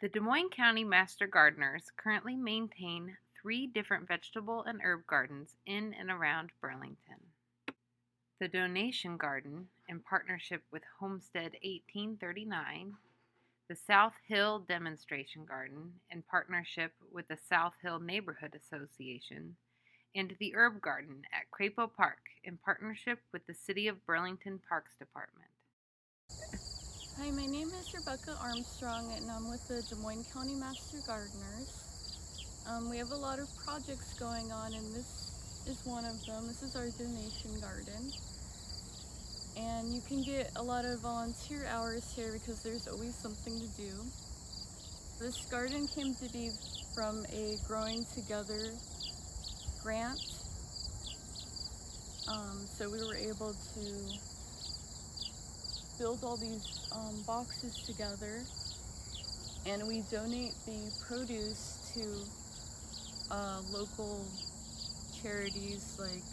The Des Moines County Master Gardeners currently maintain 3 different vegetable and herb gardens in and around Burlington. The Donation Garden, in partnership with Homestead 1839, the South Hill Demonstration Garden, in partnership with the South Hill Neighborhood Association, and the Herb Garden at Crapo Park, in partnership with the City of Burlington Parks Department. Hi, my name is Rebecca Armstrong and I'm with the Des Moines County Master Gardeners. We have a lot of projects going on and this is one of them. This is our donation garden. And you can get a lot of volunteer hours here because there's always something to do. This garden came to be from a Growing Together grant. So we were able to build all these boxes together, and we donate the produce to local charities like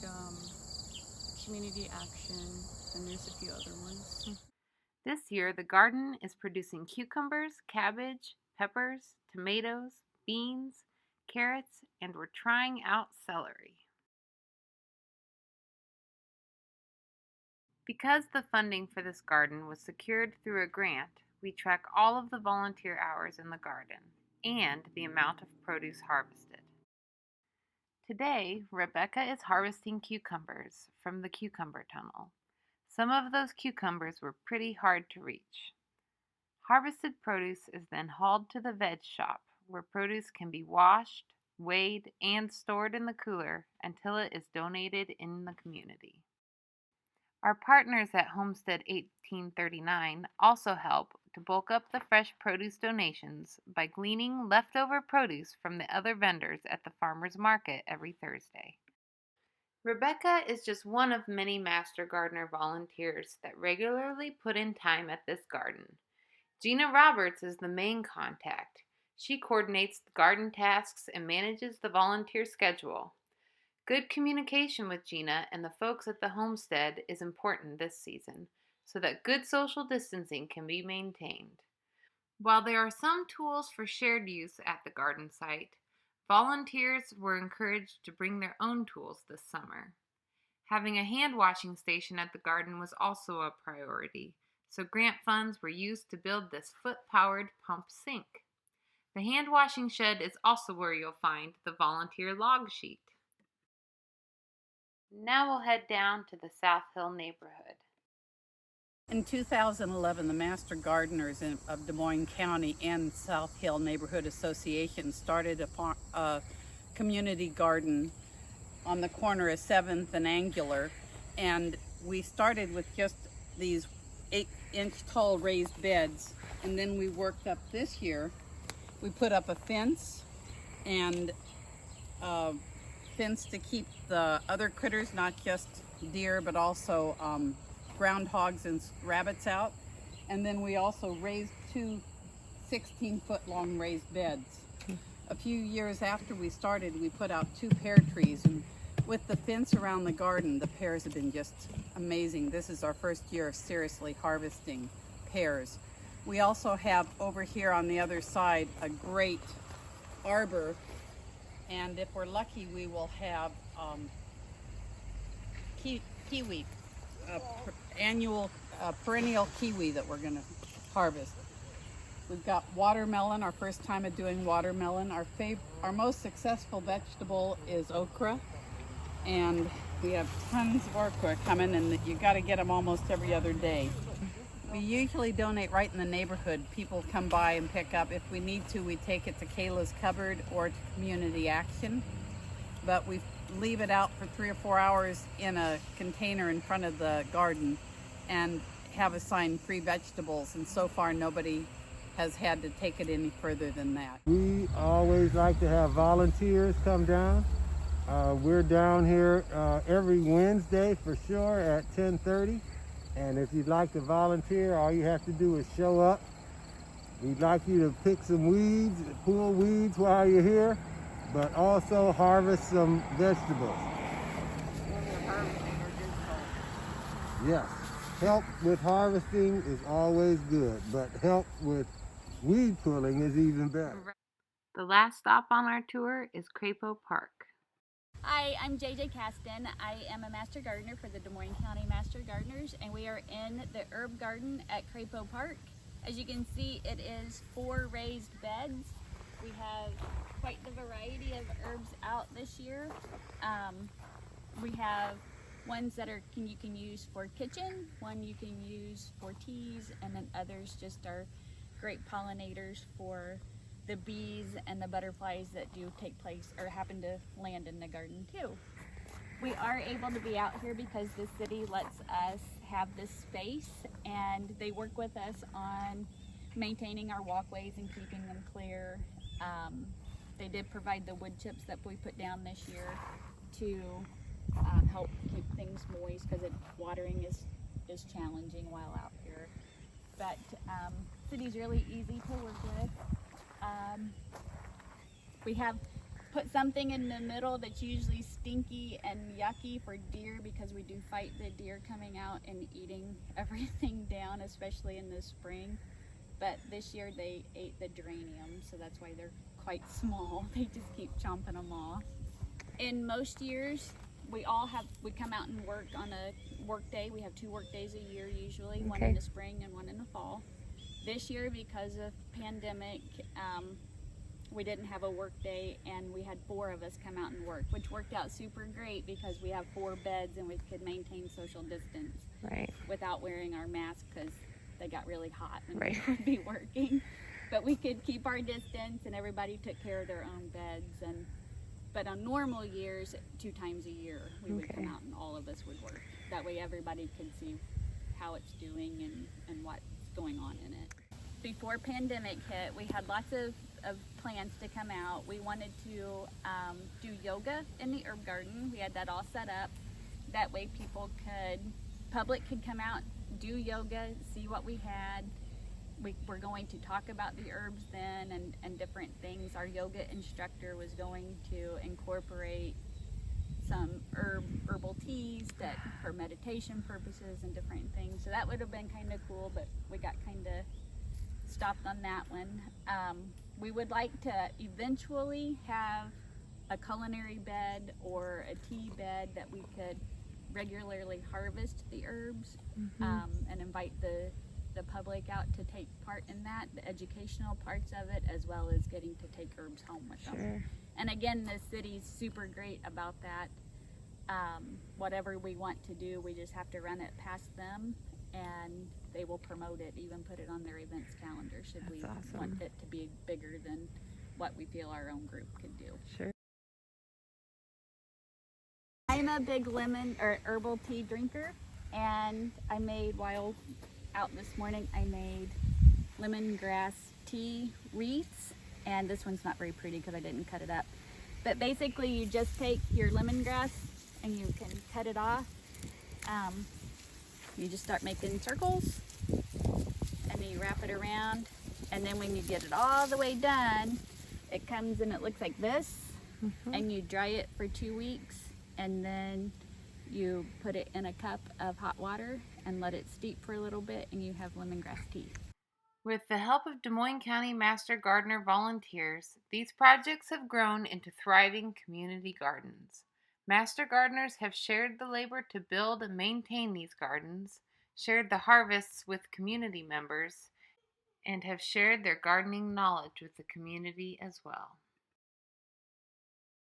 Community Action, and there's a few other ones. This year, the garden is producing cucumbers, cabbage, peppers, tomatoes, beans, carrots, and we're trying out celery. Because the funding for this garden was secured through a grant, we track all of the volunteer hours in the garden and the amount of produce harvested. Today, Rebecca is harvesting cucumbers from the cucumber tunnel. Some of those cucumbers were pretty hard to reach. Harvested produce is then hauled to the veg shop, where produce can be washed, weighed, and stored in the cooler until it is donated in the community. Our partners at Homestead 1839 also help to bulk up the fresh produce donations by gleaning leftover produce from the other vendors at the farmers market every Thursday. Rebecca is just one of many Master Gardener volunteers that regularly put in time at this garden. Gina Roberts is the main contact. She coordinates the garden tasks and manages the volunteer schedule. Good communication with Gina and the folks at the homestead is important this season, so that good social distancing can be maintained. While there are some tools for shared use at the garden site, volunteers were encouraged to bring their own tools this summer. Having a hand washing station at the garden was also a priority, so grant funds were used to build this foot-powered pump sink. The hand washing shed is also where you'll find the volunteer log sheet. Now we'll head down to the South Hill neighborhood. In 2011, the Master Gardeners of Des Moines County and South Hill Neighborhood Association started a community garden on the corner of 7th and Angular, and we started with just these 8-inch tall raised beds, and then we worked up this year. We put up a fence and fence to keep the other critters, not just deer, but also groundhogs and rabbits out. And then we also raised 2 16-foot long raised beds. A few years after we started, we put out 2 pear trees, and with the fence around the garden, the pears have been just amazing. This is our first year of seriously harvesting pears. We also have over here on the other side a great arbor, and if we're lucky, we will have kiwi, annual perennial kiwi that we're going to harvest. We've got watermelon, our first time of doing watermelon. Our most successful vegetable is okra, and we have tons of okra coming, and you got to get them almost every other day. We usually donate right in the neighborhood. People come by and pick up. If we need to, we take it to Kayla's Cupboard or to Community Action. But we leave it out for 3 or 4 hours in a container in front of the garden and have a sign free vegetables. And so far, nobody has had to take it any further than that. We always like to have volunteers come down. We're down here every Wednesday for sure at 10:30. And if you'd like to volunteer, all you have to do is show up. We'd like you to pick some weeds, pull weeds while you're here, but also harvest some vegetables. Yes, help with harvesting is always good, but help with weed pulling is even better. The last stop on our tour is Crapo Park. Hi, I'm JJ Caston. I am a Master Gardener for the Des Moines County Master Gardeners, and we are in the herb garden at Crapo Park. As you can see, it is 4 raised beds. We have quite the variety of herbs out this year. We have ones that you can use for kitchen, one you can use for teas, and then others just are great pollinators for the bees and the butterflies that do take place or happen to land in the garden too. We are able to be out here because the city lets us have this space, and they work with us on maintaining our walkways and keeping them clear. They did provide the wood chips that we put down this year to help keep things moist, because watering is challenging while out here. But city's really easy to work with. We have put something in the middle that's usually stinky and yucky for deer, because we do fight the deer coming out and eating everything down, especially in the spring. But this year they ate the geraniums, so that's why they're quite small. They just keep chomping them off. In most years, we come out and work on a work day. We have 2 work days a year usually, Okay. one in the spring and one in the fall. This year, because of pandemic, we didn't have a work day, and we had 4 of us come out and work, which worked out super great because we have 4 beds and we could maintain social distance without wearing our masks, because they got really hot and we would be working. But we could keep our distance, and everybody took care of their own beds. But on normal years, 2 times a year, we would come out and all of us would work. That way everybody could see how it's doing and what's going on in it. Before pandemic hit, we had lots of plans to come out. We wanted to do yoga in the herb garden. We had that all set up. That way public could come out, do yoga, see what we had. We were going to talk about the herbs then and different things. Our yoga instructor was going to incorporate some herbal teas for meditation purposes and different things. So that would have been kind of cool, but we got kind of stopped on that one. We would like to eventually have a culinary bed or a tea bed that we could regularly harvest the herbs, and invite the public out to take part in that, the educational parts of it, as well as getting to take herbs home with them. And again, the city's super great about that. Whatever we want to do, we just have to run it past them, and they will promote it, even put it on their events calendar should we want it to be bigger than what we feel our own group could do. I'm a big lemon or herbal tea drinker, and while out this morning, I made lemongrass tea wreaths, and this one's not very pretty because I didn't cut it up. But basically, you just take your lemongrass and you can cut it off. You just start making circles, and then you wrap it around, and then when you get it all the way done, it comes and it looks like this, and you dry it for 2 weeks, and then you put it in a cup of hot water and let it steep for a little bit, and you have lemongrass tea. With the help of Des Moines County Master Gardener volunteers, these projects have grown into thriving community gardens. Master gardeners have shared the labor to build and maintain these gardens, shared the harvests with community members, and have shared their gardening knowledge with the community as well.